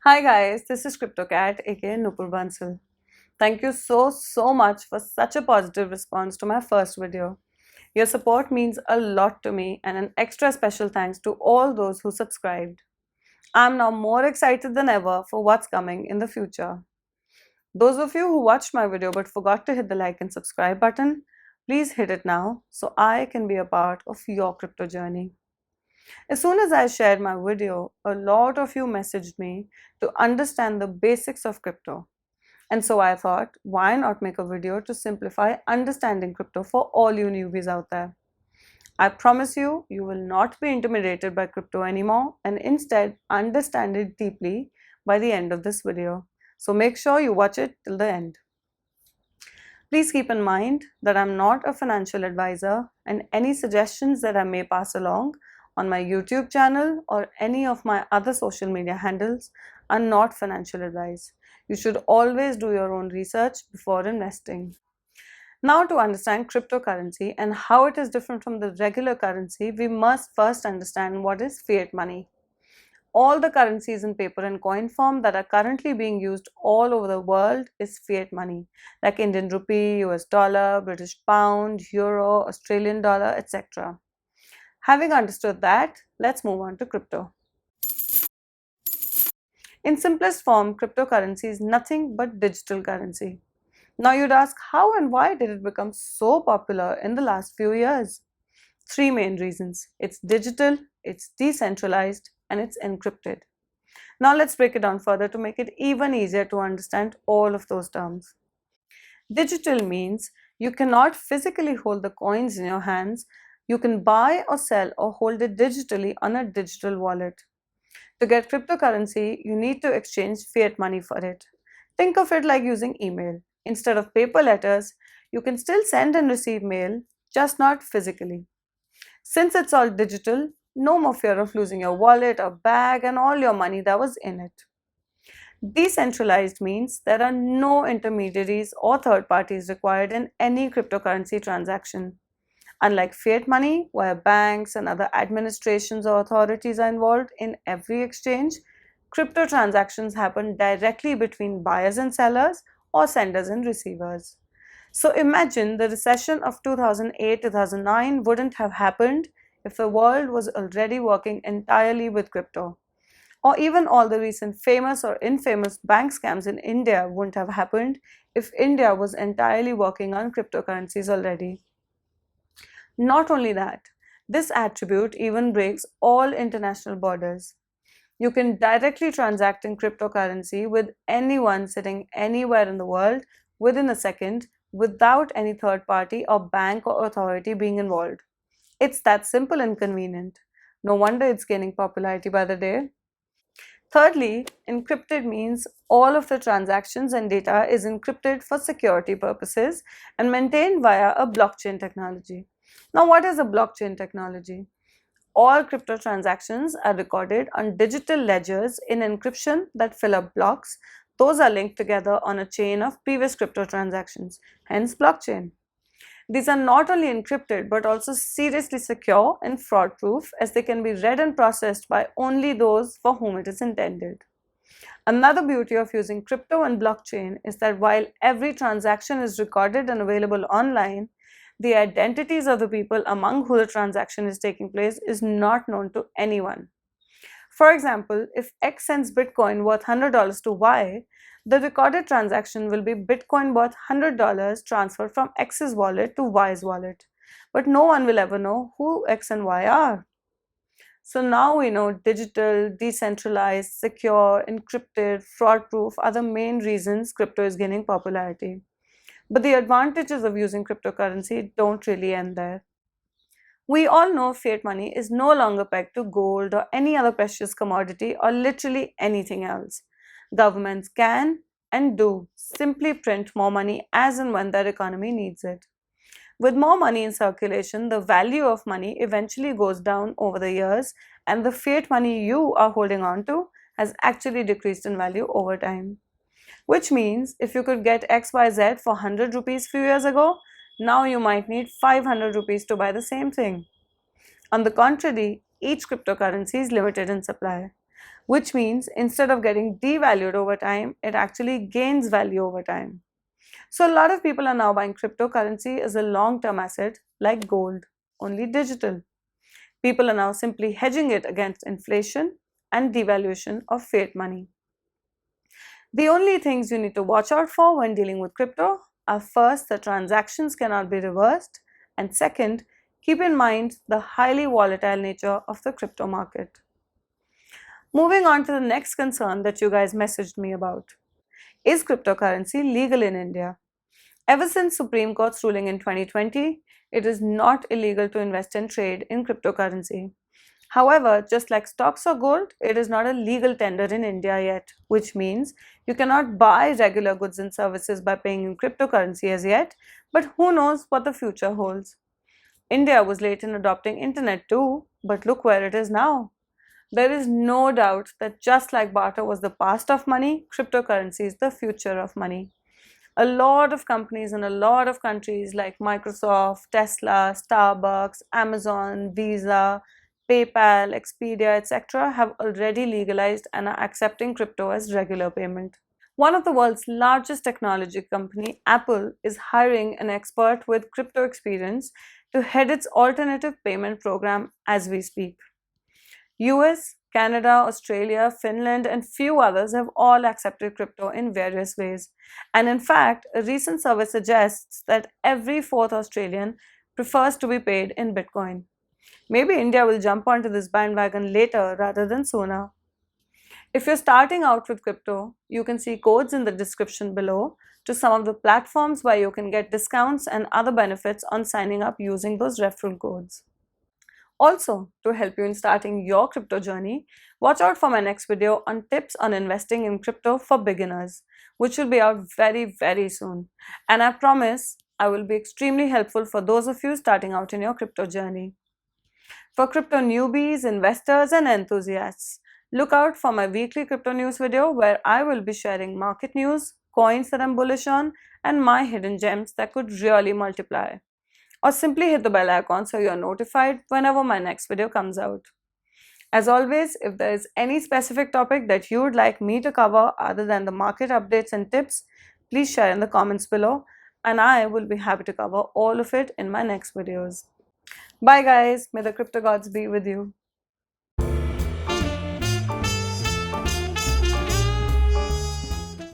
Hi guys, this is CryptoCat aka Nupur Bansal. Thank you so much for such a positive response to my first video. Your support means a lot to me, and an extra special thanks to all those who subscribed. I'm now more excited than ever for what's coming in the future. Those of you who watched my video but forgot to hit the like and subscribe button, please hit it now so I can be a part of your crypto journey. As soon as I shared my video, a lot of you messaged me to understand the basics of crypto. And so I thought, why not make a video to simplify understanding crypto for all you newbies out there? I promise you, you will not be intimidated by crypto anymore and instead understand it deeply by the end of this video. So make sure you watch it till the end. Please keep in mind that I'm not a financial advisor, and any suggestions that I may pass along on my YouTube channel or any of my other social media handles are not financial advice. You should always do your own research before investing. Now, to understand cryptocurrency and how it is different from the regular currency, we must first understand what is fiat money. All the currencies in paper and coin form that are currently being used all over the world is fiat money, like Indian rupee, US dollar, British pound, euro, Australian dollar, etc. Having understood that, let's move on to crypto. In simplest form, cryptocurrency is nothing but digital currency. Now you'd ask, how and why did it become so popular in the last few years? Three main reasons. It's digital, it's decentralized, and it's encrypted. Now let's break it down further to make it even easier to understand all of those terms. Digital means you cannot physically hold the coins in your hands. You can buy or sell or hold it digitally on a digital wallet. To get cryptocurrency, you need to exchange fiat money for it. Think of it like using email. Instead of paper letters, you can still send and receive mail, just not physically. Since it's all digital, no more fear of losing your wallet or bag and all your money that was in it. Decentralized means there are no intermediaries or third parties required in any cryptocurrency transaction. Unlike fiat money, where banks and other administrations or authorities are involved in every exchange, crypto transactions happen directly between buyers and sellers or senders and receivers. So imagine the recession of 2008 2009 wouldn't have happened if the world was already working entirely with crypto. Or even all the recent famous or infamous bank scams in India wouldn't have happened if India was entirely working on cryptocurrencies already. Not only that, this attribute even breaks all international borders. You can directly transact in cryptocurrency with anyone sitting anywhere in the world within a second without any third party or bank or authority being involved. It's that simple and convenient. No wonder it's gaining popularity by the day. Thirdly, encrypted means all of the transactions and data is encrypted for security purposes and maintained via a blockchain technology. Now, what is a blockchain technology? All crypto transactions are recorded on digital ledgers in encryption that fill up blocks. Those are linked together on a chain of previous crypto transactions, hence blockchain. These are not only encrypted but also seriously secure and fraud proof, as they can be read and processed by only those for whom it is intended. Another beauty of using crypto and blockchain is that while every transaction is recorded and available online, the identities of the people among who the transaction is taking place is not known to anyone. For example, if X sends Bitcoin worth $100 to Y, the recorded transaction will be Bitcoin worth $100 transferred from X's wallet to Y's wallet. But no one will ever know who X and Y are. So now we know digital, decentralized, secure, encrypted, fraud proof are the main reasons crypto is gaining popularity. But the advantages of using cryptocurrency don't really end there. We all know fiat money is no longer pegged to gold or any other precious commodity or literally anything else. Governments can and do simply print more money as and when their economy needs it. With more money in circulation, the value of money eventually goes down over the years, and the fiat money you are holding on to has actually decreased in value over time. Which means if you could get XYZ for 100 rupees few years ago, now you might need 500 rupees to buy the same thing. On the contrary, each cryptocurrency is limited in supply. which means instead of getting devalued over time, it actually gains value over time. So a lot of people are now buying cryptocurrency as a long-term asset like gold, only digital. People are now simply hedging it against inflation and devaluation of fiat money. The only things you need to watch out for when dealing with crypto are first, the transactions cannot be reversed, and second, keep in mind the highly volatile nature of the crypto market. Moving on to the next concern that you guys messaged me about. Is cryptocurrency legal in India? Ever since Supreme Court's ruling in 2020, it is not illegal to invest and trade in cryptocurrency. However, just like stocks or gold, it is not a legal tender in India yet, which means you cannot buy regular goods and services by paying in cryptocurrency as yet, but who knows what the future holds. India was late in adopting internet too, but look where it is now. There is no doubt that just like barter was the past of money, cryptocurrency is the future of money. A lot of companies in a lot of countries like Microsoft, Tesla, Starbucks, Amazon, Visa, PayPal, Expedia, etc. have already legalized and are accepting crypto as regular payment. One of the world's largest technology company, Apple, is hiring an expert with crypto experience to head its alternative payment program as we speak. US, Canada, Australia, Finland, and few others have all accepted crypto in various ways. And in fact, a recent survey suggests that every fourth Australian prefers to be paid in Bitcoin. Maybe India will jump onto this bandwagon later rather than sooner. If you're starting out with crypto, you can see codes in the description below to some of the platforms where you can get discounts and other benefits on signing up using those referral codes. Also, to help you in starting your crypto journey, watch out for my next video on tips on investing in crypto for beginners, which will be out very soon. And I promise I will be extremely helpful for those of you starting out in your crypto journey. For crypto newbies, investors, and enthusiasts, look out for my weekly crypto news video where I will be sharing market news, coins that I'm bullish on, and my hidden gems that could really multiply. Or simply hit the bell icon so you're notified whenever my next video comes out. As always, if there is any specific topic that you would like me to cover other than the market updates and tips, please share in the comments below and I will be happy to cover all of it in my next videos. Bye guys, may the crypto gods be with you.